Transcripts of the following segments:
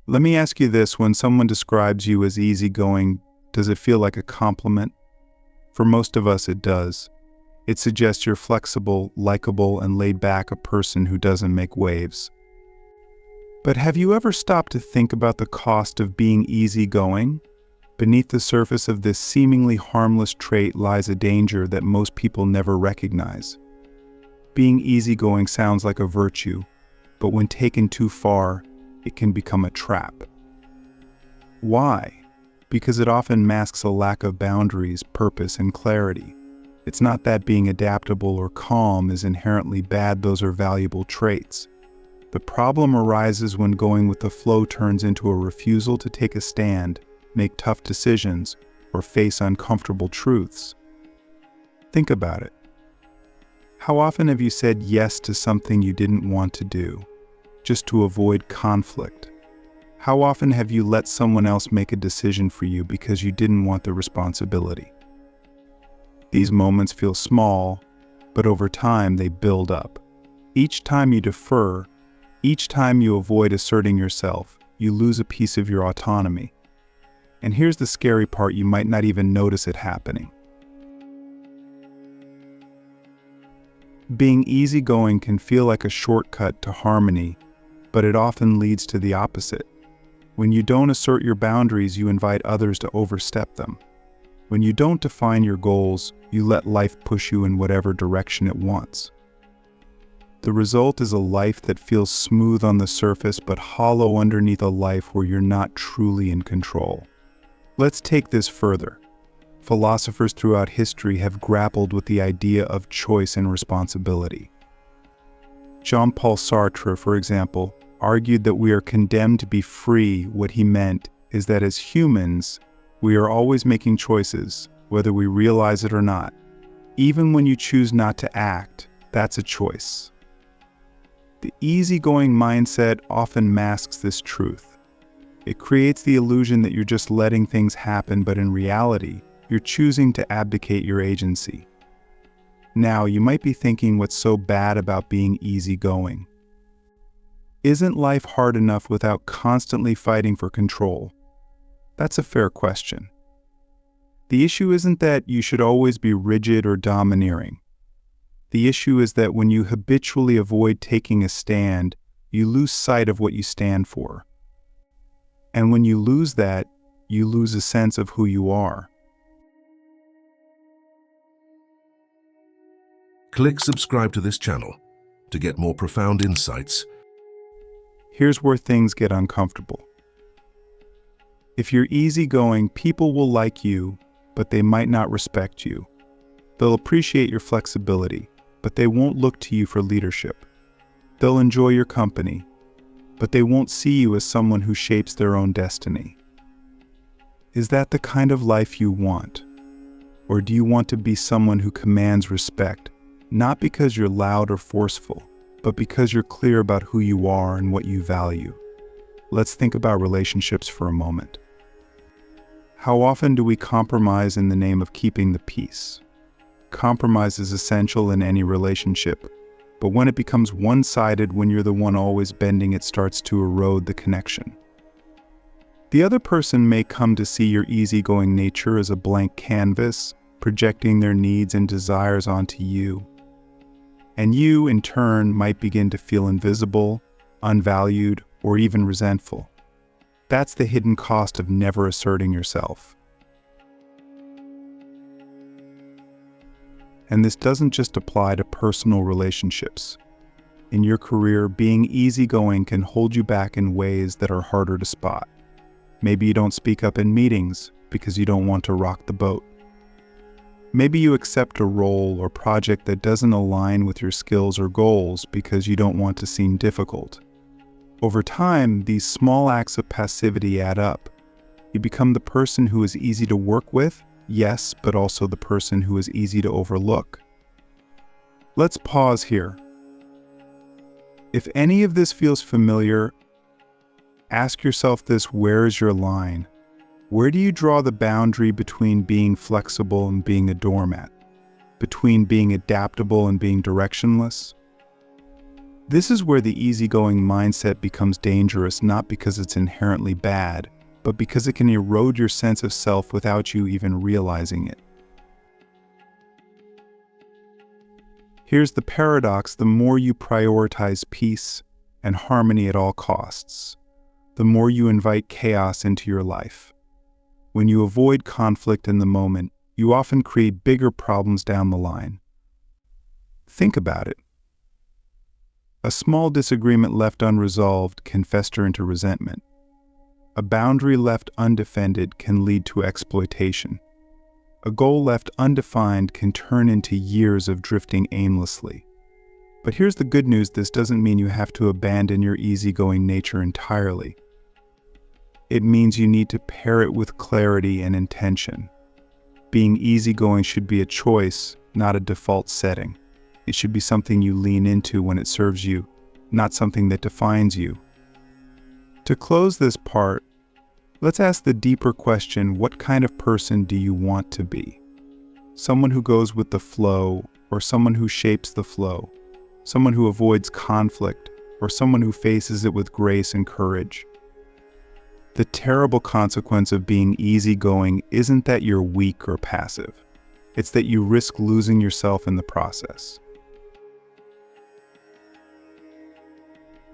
Let me ask you this: when someone describes you as easygoing, does it feel like a compliment? For most of us, it does. It suggests you're flexible, likable, and laid back, a person who doesn't make waves. But have you ever stopped to think about the cost of being easygoing? Beneath the surface of this seemingly harmless trait lies a danger that most people never recognize. Being easygoing sounds like a virtue, but when taken too far, it can become a trap. Why? Because it often masks a lack of boundaries, purpose, and clarity. It's not that being adaptable or calm is inherently bad; those are valuable traits. The problem arises when going with the flow turns into a refusal to take a stand, make tough decisions, or face uncomfortable truths. Think about it. How often have you said yes to something you didn't want to do, just to avoid conflict? How often have you let someone else make a decision for you because you didn't want the responsibility? These moments feel small, but over time they build up. Each time you defer, each time you avoid asserting yourself, you lose a piece of your autonomy. And here's the scary part: you might not even notice it happening. Being easygoing can feel like a shortcut to harmony, but it often leads to the opposite. When you don't assert your boundaries, you invite others to overstep them. When you don't define your goals, you let life push you in whatever direction it wants. The result is a life that feels smooth on the surface but hollow underneath, a life where you're not truly in control. Let's take this further. Philosophers throughout history have grappled with the idea of choice and responsibility. Jean-Paul Sartre, for example, argued that we are condemned to be free. What he meant is that as humans, we are always making choices, whether we realize it or not. Even when you choose not to act, that's a choice. The easygoing mindset often masks this truth. It creates the illusion that you're just letting things happen, but in reality, you're choosing to abdicate your agency. Now, you might be thinking, what's so bad about being easygoing? Isn't life hard enough without constantly fighting for control? That's a fair question. The issue isn't that you should always be rigid or domineering. The issue is that when you habitually avoid taking a stand, you lose sight of what you stand for. And when you lose that, you lose a sense of who you are. Click subscribe to this channel to get more profound insights. Here's where things get uncomfortable. If you're easygoing, people will like you, but they might not respect you. They'll appreciate your flexibility, but they won't look to you for leadership. They'll enjoy your company, but they won't see you as someone who shapes their own destiny. Is that the kind of life you want? Or do you want to be someone who commands respect, not because you're loud or forceful, but because you're clear about who you are and what you value? Let's think about relationships for a moment. How often do we compromise in the name of keeping the peace? Compromise is essential in any relationship, but when it becomes one-sided, when you're the one always bending, it starts to erode the connection. The other person may come to see your easygoing nature as a blank canvas, projecting their needs and desires onto you. And you, in turn, might begin to feel invisible, unvalued, or even resentful. That's the hidden cost of never asserting yourself. And this doesn't just apply to personal relationships. In your career, being easygoing can hold you back in ways that are harder to spot. Maybe you don't speak up in meetings because you don't want to rock the boat. Maybe you accept a role or project that doesn't align with your skills or goals because you don't want to seem difficult. Over time, these small acts of passivity add up. You become the person who is easy to work with, yes, but also the person who is easy to overlook. Let's pause here. If any of this feels familiar, ask yourself this: where is your line? Where do you draw the boundary between being flexible and being a doormat? Between being adaptable and being directionless? This is where the easygoing mindset becomes dangerous, not because it's inherently bad, but because it can erode your sense of self without you even realizing it. Here's the paradox: the more you prioritize peace and harmony at all costs, the more you invite chaos into your life. When you avoid conflict in the moment, you often create bigger problems down the line. Think about it. A small disagreement left unresolved can fester into resentment. A boundary left undefended can lead to exploitation. A goal left undefined can turn into years of drifting aimlessly. But here's the good news: this doesn't mean you have to abandon your easygoing nature entirely. It means you need to pair it with clarity and intention. Being easygoing should be a choice, not a default setting. It should be something you lean into when it serves you, not something that defines you. To close this part, let's ask the deeper question: what kind of person do you want to be? Someone who goes with the flow, or someone who shapes the flow? Someone who avoids conflict, or someone who faces it with grace and courage? The terrible consequence of being easygoing isn't that you're weak or passive. It's that you risk losing yourself in the process.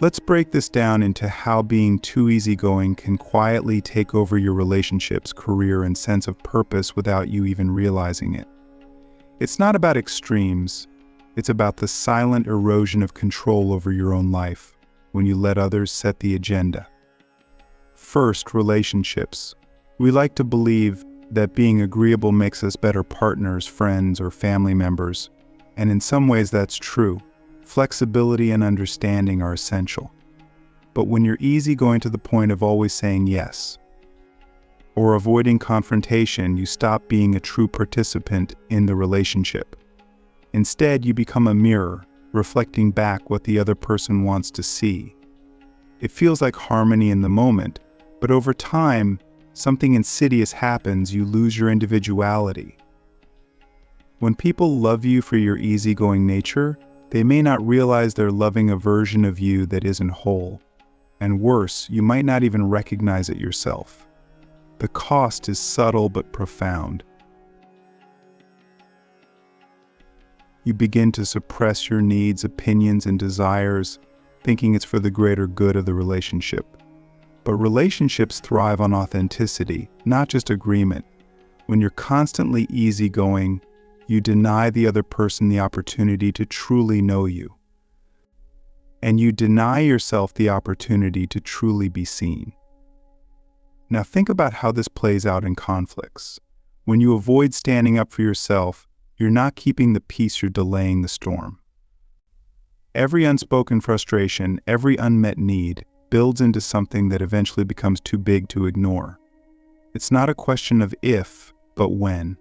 Let's break this down into how being too easygoing can quietly take over your relationships, career, and sense of purpose without you even realizing it. It's not about extremes. It's about the silent erosion of control over your own life when you let others set the agenda. First, relationships. We like to believe that being agreeable makes us better partners, friends, or family members, and in some ways that's true. Flexibility and understanding are essential. But when you're easygoing to the point of always saying yes, or avoiding confrontation, you stop being a true participant in the relationship. Instead, you become a mirror, reflecting back what the other person wants to see. It feels like harmony in the moment, but over time, something insidious happens: you lose your individuality. When people love you for your easygoing nature, they may not realize they're loving a version of you that isn't whole. And worse, you might not even recognize it yourself. The cost is subtle but profound. You begin to suppress your needs, opinions, and desires, thinking it's for the greater good of the relationship. But relationships thrive on authenticity, not just agreement. When you're constantly easygoing, you deny the other person the opportunity to truly know you. And you deny yourself the opportunity to truly be seen. Now think about how this plays out in conflicts. When you avoid standing up for yourself, you're not keeping the peace, you're delaying the storm. Every unspoken frustration, every unmet need, builds into something that eventually becomes too big to ignore. It's not a question of if, but when.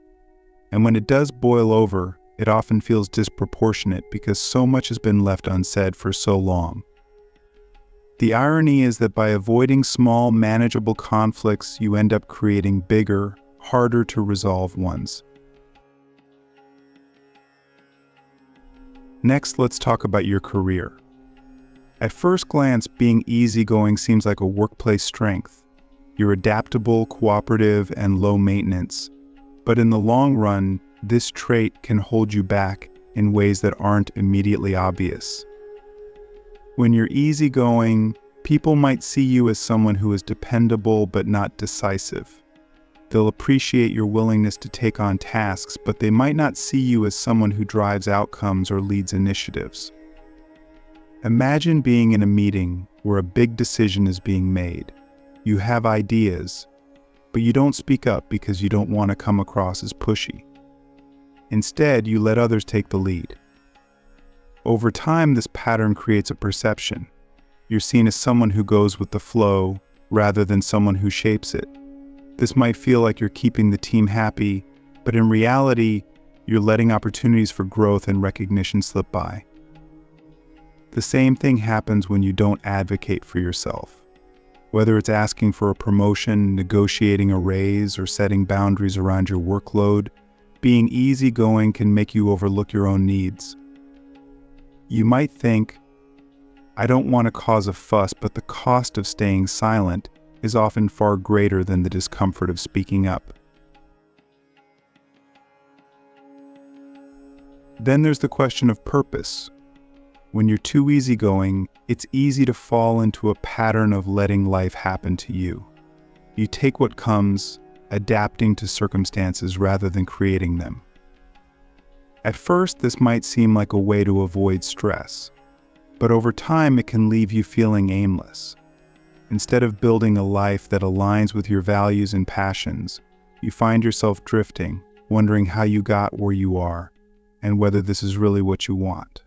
And when it does boil over, it often feels disproportionate because so much has been left unsaid for so long. The irony is that by avoiding small, manageable conflicts, you end up creating bigger, harder to resolve ones. Next, let's talk about your career. At first glance, being easygoing seems like a workplace strength. You're adaptable, cooperative, and low maintenance. But in the long run, this trait can hold you back in ways that aren't immediately obvious. When you're easygoing, people might see you as someone who is dependable but not decisive. They'll appreciate your willingness to take on tasks, but they might not see you as someone who drives outcomes or leads initiatives. Imagine being in a meeting where a big decision is being made. You have ideas, but you don't speak up because you don't want to come across as pushy. Instead, you let others take the lead. Over time, this pattern creates a perception. You're seen as someone who goes with the flow rather than someone who shapes it. This might feel like you're keeping the team happy, but in reality, you're letting opportunities for growth and recognition slip by. The same thing happens when you don't advocate for yourself. Whether it's asking for a promotion, negotiating a raise, or setting boundaries around your workload, being easygoing can make you overlook your own needs. You might think, I don't want to cause a fuss, but the cost of staying silent is often far greater than the discomfort of speaking up. Then there's the question of purpose. When you're too easygoing, it's easy to fall into a pattern of letting life happen to you. You take what comes, adapting to circumstances rather than creating them. At first, this might seem like a way to avoid stress, but over time it can leave you feeling aimless. Instead of building a life that aligns with your values and passions, you find yourself drifting, wondering how you got where you are, and whether this is really what you want.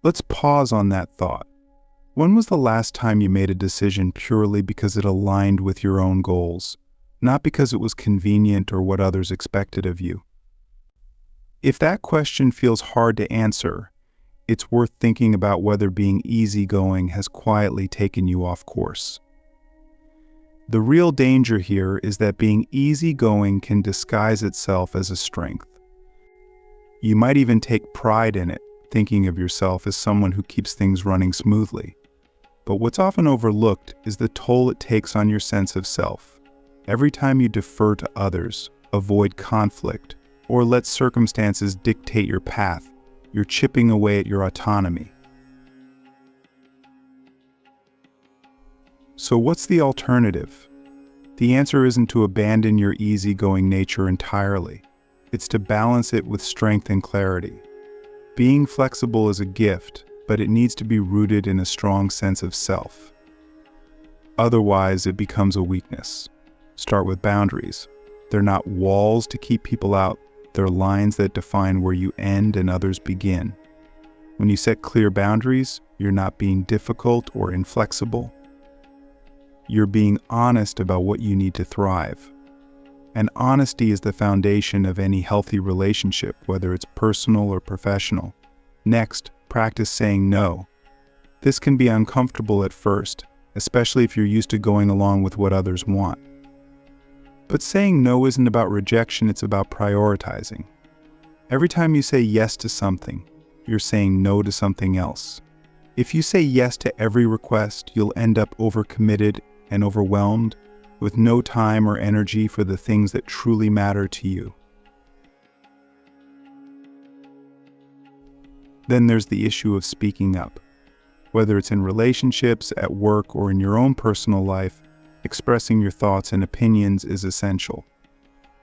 Let's pause on that thought. When was the last time you made a decision purely because it aligned with your own goals, not because it was convenient or what others expected of you? If that question feels hard to answer, it's worth thinking about whether being easygoing has quietly taken you off course. The real danger here is that being easygoing can disguise itself as a strength. You might even take pride in it, thinking of yourself as someone who keeps things running smoothly. But what's often overlooked is the toll it takes on your sense of self. Every time you defer to others, avoid conflict, or let circumstances dictate your path, you're chipping away at your autonomy. So what's the alternative? The answer isn't to abandon your easygoing nature entirely. It's to balance it with strength and clarity. Being flexible is a gift, but it needs to be rooted in a strong sense of self. Otherwise, it becomes a weakness. Start with boundaries. They're not walls to keep people out. They're lines that define where you end and others begin. When you set clear boundaries, you're not being difficult or inflexible. You're being honest about what you need to thrive. And honesty is the foundation of any healthy relationship, whether it's personal or professional. Next, practice saying no. This can be uncomfortable at first, especially if you're used to going along with what others want. But saying no isn't about rejection, it's about prioritizing. Every time you say yes to something, you're saying no to something else. If you say yes to every request, you'll end up overcommitted and overwhelmed, with no time or energy for the things that truly matter to you. Then there's the issue of speaking up. Whether it's in relationships, at work, or in your own personal life, expressing your thoughts and opinions is essential.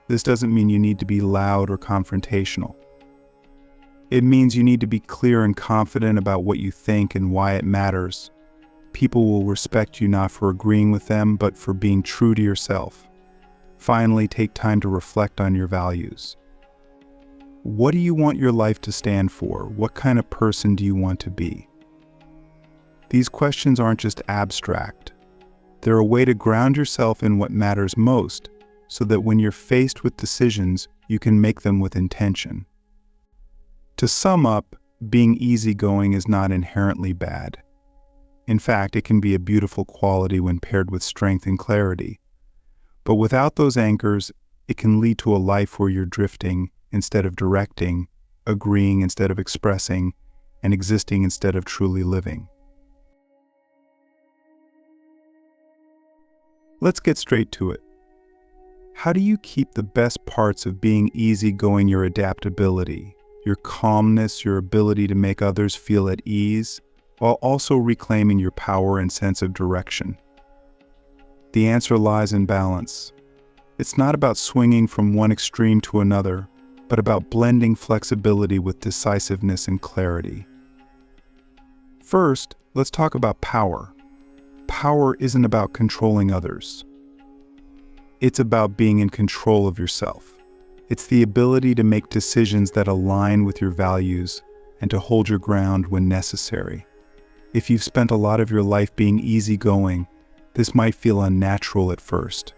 This doesn't mean you need to be loud or confrontational. It means you need to be clear and confident about what you think and why it matters. People will respect you not for agreeing with them, but for being true to yourself. Finally, take time to reflect on your values. What do you want your life to stand for? What kind of person do you want to be? These questions aren't just abstract. They're a way to ground yourself in what matters most, so that when you're faced with decisions, you can make them with intention. To sum up, being easygoing is not inherently bad. In fact, it can be a beautiful quality when paired with strength and clarity. But without those anchors, it can lead to a life where you're drifting instead of directing, agreeing instead of expressing, and existing instead of truly living. Let's get straight to it. How do you keep the best parts of being easygoing, your adaptability, your calmness, your ability to make others feel at ease, while also reclaiming your power and sense of direction? The answer lies in balance. It's not about swinging from one extreme to another, but about blending flexibility with decisiveness and clarity. First, let's talk about power. Power isn't about controlling others. It's about being in control of yourself. It's the ability to make decisions that align with your values and to hold your ground when necessary. If you've spent a lot of your life being easygoing, this might feel unnatural at first.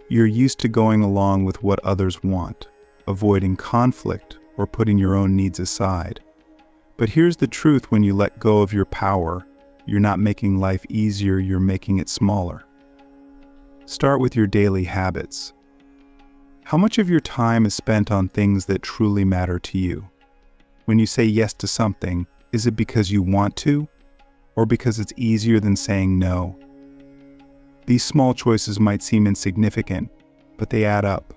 You're used to going along with what others want, avoiding conflict or putting your own needs aside. But here's the truth: when you let go of your power, you're not making life easier, you're making it smaller. Start with your daily habits. How much of your time is spent on things that truly matter to you? When you say yes to something, is it because you want to, or because it's easier than saying no. These small choices might seem insignificant, but they add up.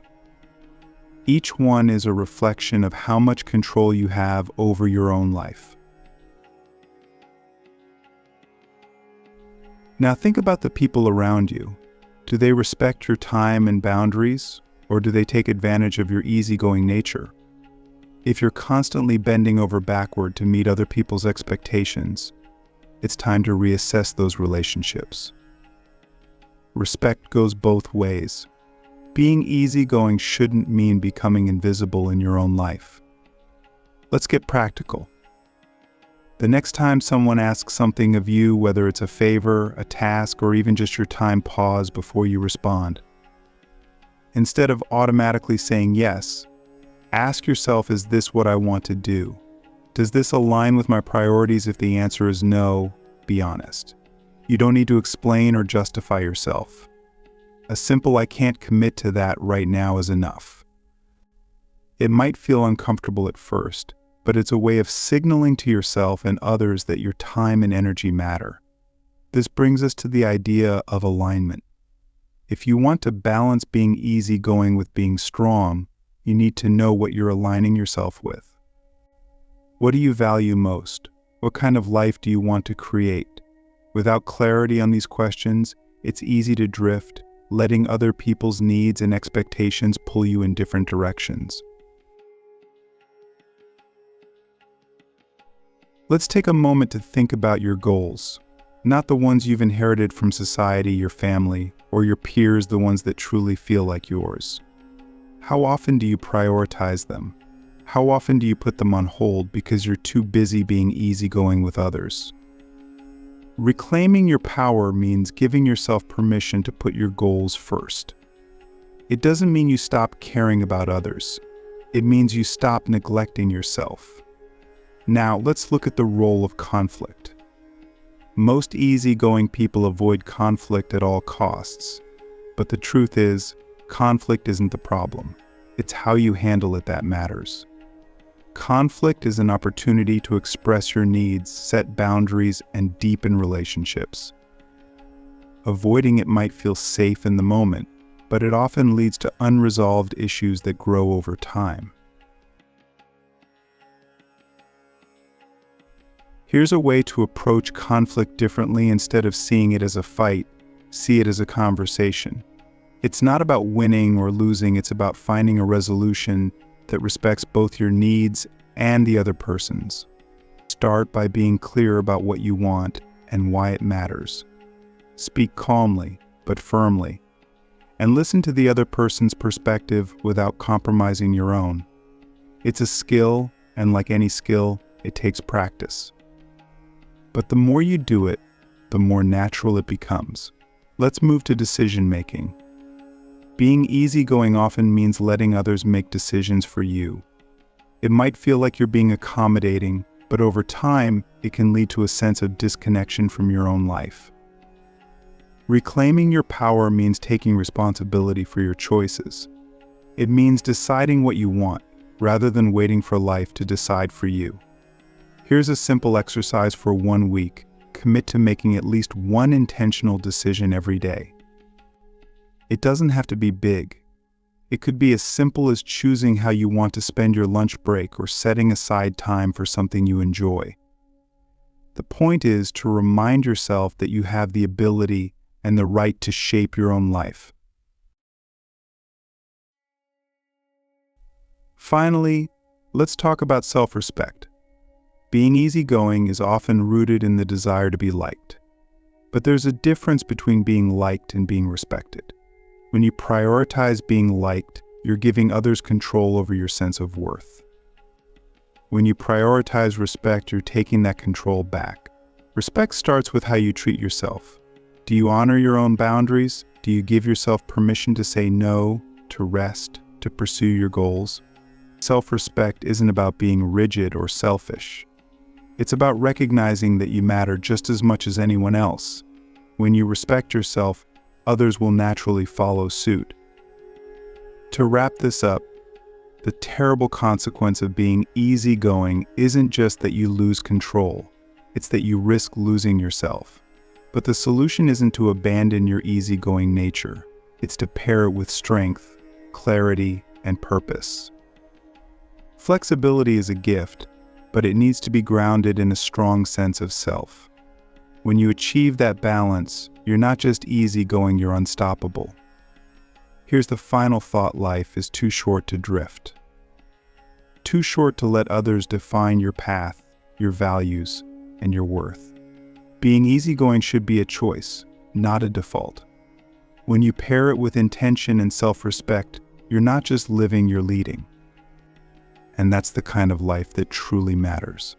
Each one is a reflection of how much control you have over your own life. Now think about the people around you. Do they respect your time and boundaries, or do they take advantage of your easygoing nature? If you're constantly bending over backward to meet other people's expectations, it's time to reassess those relationships. Respect goes both ways. Being easygoing shouldn't mean becoming invisible in your own life. Let's get practical. The next time someone asks something of you, whether it's a favor, a task, or even just your time, pause before you respond. Instead of automatically saying yes, ask yourself, is this what I want to do? Does this align with my priorities? If the answer is no, be honest. You don't need to explain or justify yourself. A simple "I can't commit to that right now" is enough. It might feel uncomfortable at first, but it's a way of signaling to yourself and others that your time and energy matter. This brings us to the idea of alignment. If you want to balance being easygoing with being strong, you need to know what you're aligning yourself with. What do you value most? What kind of life do you want to create? Without clarity on these questions, it's easy to drift, letting other people's needs and expectations pull you in different directions. Let's take a moment to think about your goals, not the ones you've inherited from society, your family, or your peers, the ones that truly feel like yours. How often do you prioritize them? How often do you put them on hold because you're too busy being easygoing with others? Reclaiming your power means giving yourself permission to put your goals first. It doesn't mean you stop caring about others. It means you stop neglecting yourself. Now, let's look at the role of conflict. Most easygoing people avoid conflict at all costs. But the truth is, conflict isn't the problem. It's how you handle it that matters. Conflict is an opportunity to express your needs, set boundaries, and deepen relationships. Avoiding it might feel safe in the moment, but it often leads to unresolved issues that grow over time. Here's a way to approach conflict differently. Instead of seeing it as a fight, see it as a conversation. It's not about winning or losing, it's about finding a resolution that respects both your needs and the other person's. Start by being clear about what you want and why it matters. Speak calmly, but firmly, and listen to the other person's perspective without compromising your own. It's a skill, and like any skill, it takes practice. But the more you do it, the more natural it becomes. Let's move to decision-making. Being easygoing often means letting others make decisions for you. It might feel like you're being accommodating, but over time, it can lead to a sense of disconnection from your own life. Reclaiming your power means taking responsibility for your choices. It means deciding what you want, rather than waiting for life to decide for you. Here's a simple exercise for 1 week. Commit to making at least one intentional decision every day. It doesn't have to be big. It could be as simple as choosing how you want to spend your lunch break or setting aside time for something you enjoy. The point is to remind yourself that you have the ability and the right to shape your own life. Finally, let's talk about self-respect. Being easygoing is often rooted in the desire to be liked. But there's a difference between being liked and being respected. When you prioritize being liked, you're giving others control over your sense of worth. When you prioritize respect, you're taking that control back. Respect starts with how you treat yourself. Do you honor your own boundaries? Do you give yourself permission to say no, to rest, to pursue your goals? Self-respect isn't about being rigid or selfish. It's about recognizing that you matter just as much as anyone else. When you respect yourself, others will naturally follow suit. To wrap this up, the terrible consequence of being easygoing isn't just that you lose control. it's that you risk losing yourself. But the solution isn't to abandon your easygoing nature. It's to pair it with strength, clarity, and purpose. Flexibility is a gift, but it needs to be grounded in a strong sense of self. When you achieve that balance, you're not just easygoing, you're unstoppable. Here's the final thought: life is too short to drift. Too short to let others define your path, your values, and your worth. Being easygoing should be a choice, not a default. When you pair it with intention and self-respect, you're not just living, you're leading. And that's the kind of life that truly matters.